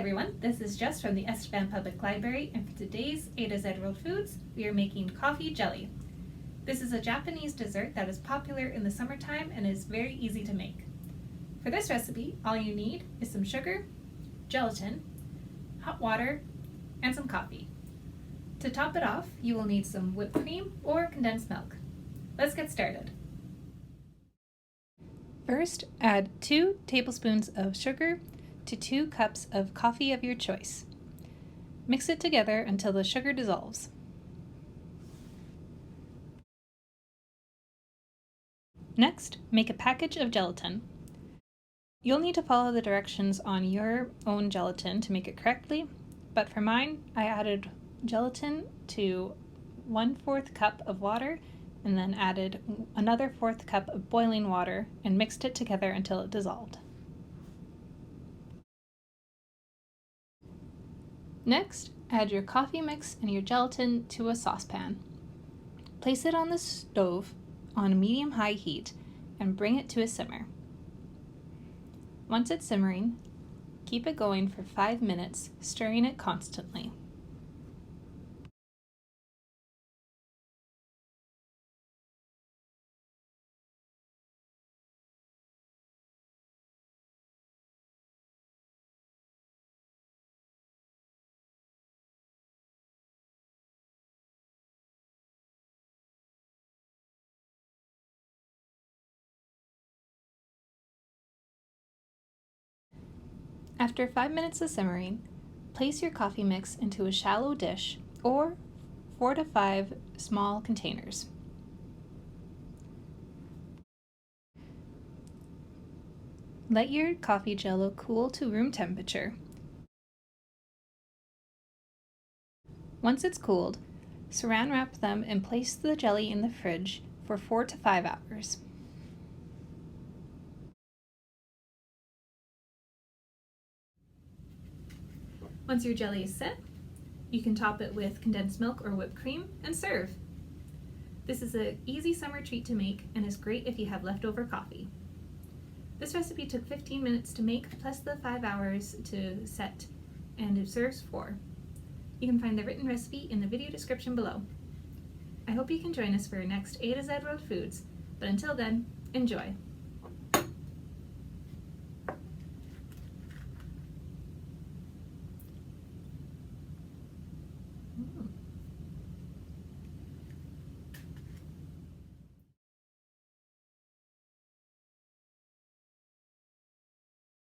everyone, this is Jess from the Estevan Public Library, and for today's A to Z World Foods, we are making coffee jelly. This is a Japanese dessert that is popular in the summertime and is very easy to make. For this recipe, all you need is some sugar, gelatin, hot water, and some coffee. To top it off, you will need some whipped cream or condensed milk. Let's get started. First, add 2 tablespoons of sugar to 2 cups of coffee of your choice. Mix it together until the sugar dissolves. Next, make a package of gelatin. You'll need to follow the directions on your own gelatin to make it correctly, but for mine, I added gelatin to 1/4 cup of water and then added another 1/4 cup of boiling water and mixed it together until it dissolved. Next, add your coffee mix and your gelatin to a saucepan. Place it on the stove on medium-high heat and bring it to a simmer. Once it's simmering, keep it going for 5 minutes, stirring it constantly. After 5 minutes of simmering, place your coffee mix into a shallow dish or 4 to 5 small containers. Let your coffee jello cool to room temperature. Once it's cooled, saran wrap them and place the jelly in the fridge for 4 to 5 hours. Once your jelly is set, you can top it with condensed milk or whipped cream and serve. This is an easy summer treat to make and is great if you have leftover coffee. This recipe took 15 minutes to make plus the 5 hours to set, and it serves 4. You can find the written recipe in the video description below. I hope you can join us for our next A to Z World Foods, but until then, enjoy!